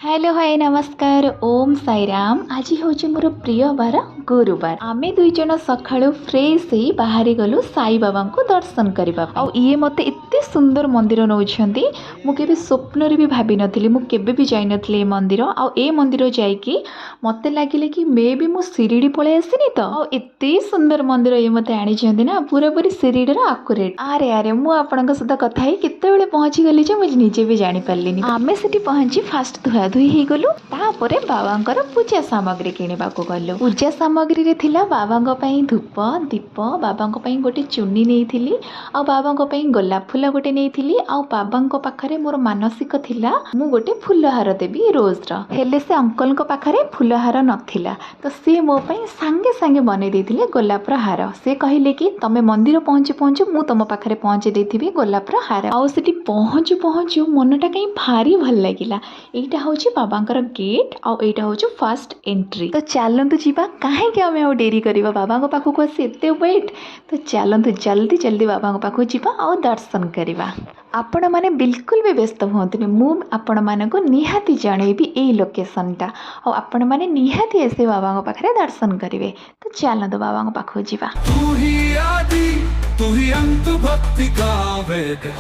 Hello hi नमस्कार ओम साईराम। आज हूँ मोर प्रिय बार गुरुवार। आमे दुई जन सकाळु फ्रेश ही बाहरी गलु साई बाबा को दर्शन करबा। आ ये मते इत्ते सुंदर मंदिर नौछंती मु केबे स्वप्न रे भी भाबी नथिली, मु केबे भी जाई नथिली ए मंदिर। आ ए मंदिर जाईकी मते लागिले कि मे भी मु सिरिडी पळे आसीनी तो। आ इत्ते सुंदर मंदिर ये मते आनी छंती ना, पूरा पूरी सिरिडी रा एक्यूरेट। अरे अरे मु आपनक सहित कथा ही केते बेले पहुंची गली जे मु निजे भी जानि पारलिनी। आमे सेठी पहुंची फास्ट धुआ धुई ही गलु, तापरे बाबांकर पूजा सामग्री किनिबा को गलु। पूजा सामग्री रे थिला बाबांक पई धूप दीप, बाबांक पई गोटे चुन्नी नेइथिली, आ बाबांक पई गोलाप फूल गोटे नेइथिली। आ बाबांक पाखरे मोर मानसिक थिला मु गोटे फूलहार देबी रोज रा। हेले से अंकल को पाखरे फूलहार नथिला, तो से मो पई संगे संगे बने देथिले गोलाप रा हार। से कहिले कि तमे मंदिर पहुंचु पहुंचु मु तम पाखरे पहुंचे देथिबी गोलाप रा हार। आ सेठी पहुंचु पहुंचु मनटा कहीं भारी भल लागिला। एटा होची बाबांकर गेट, आ एटा होची फर्स्ट एंट्री। तो चलंतु जीवा, काहे के हमें आ डेरी करबा, बाबांक पाखु आसी एते वेट। तो चलंतु जल्दी जल्दी बाबांक पाखु जीवा आ दर्शन करबा। आपण माने बिल्कुल भी व्यस्त होंतनी, मु आपण माने को निहाती जणेबी ए लोकेशन टा, और आपण माने निहाती ऐसे बाबांक पाखरे दर्शन करिवे। तो चलंतु बाबांक पाखु जीवा। तू ही आदि तू ही अंत भक्ति का वेद,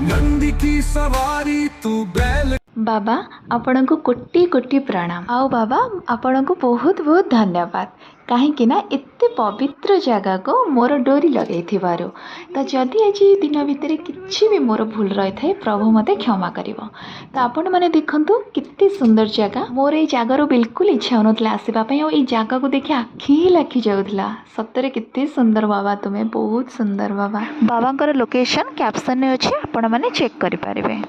नंदी की सवारी तू बैल। बाबा आपण को कोटि कोटि प्रणाम। आओ बाबा आपण को बहुत बहुत धन्यवाद, कहीं ना एते पवित्र जगह को मोर डोरी लगे थिबारो। तो जदि आज दिन भितर किछि भी मोर भूल रही थाए, प्रभु मते क्षमा करिवो। तो आपण माने देखंतु कितनी सुंदर जगह। मोर ए जगार बिल्कुल इच्छा होनथला आसीबा पई, और ए जगह को देखि आखि ही लाखि जाउथला। सतरे कितनी सुंदर बाबा, तुम्हें बहुत सुंदर बाबा। बाबांकर लोकेशन कैप्शन ने अछि, आपण माने चेक करि पारिबे।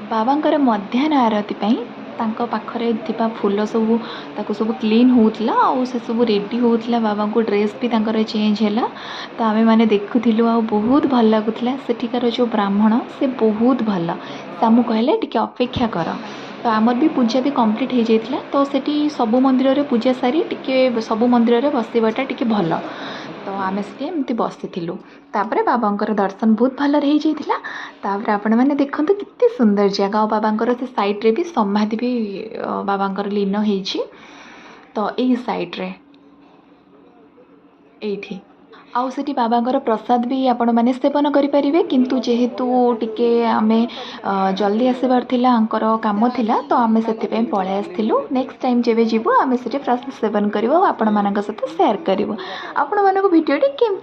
बाबांकर मध्याह्न आरती पई तांको पाखरे थिबा फूल सब ताको सब क्लीन होउतला, और से सब रेडी होउतला। बाबा को ड्रेस भी तांकर चेंज हैला। तो आमे माने देखुथिलु, आ बहुत भल लागुतला। सेठिकार जो ब्राह्मण से बहुत भल, सामु कहले टिके अपेक्षा कर। तो आमर भी पूजा भी कंप्लीट हो जाइतिला। तो सेठी सबु मंदिर रे पूजा सारी टिके सबु मंदिर रे बसिबाटा टिके भल। तो आमे से एमती बसिथिलु, तापरे बाबांकर दर्शन बहुत भल रही जाइतिला। तापरे आपण माने देखंतु कितनी सुंदर जगह, और बाबांकर से साइड रे भी समाधि भी बाबांकर लीन होईछि। तो एई साइड रे एठी आउ सेठी बाबांकर प्रसाद भी आपण माने सेवन करि परिबे। किंतु जेहेतु टिके आमे जल्दी आसीबार थिला, अंकर काम थिला, तो आमे सेति पे पळे आस्थिलु। नेक्स्ट टाइम जेबे जीवो आमे सेठी प्रसाद सेवन करिवो, आपण मानक साथे शेयर करिवो। आपण मानको वीडियो टी केम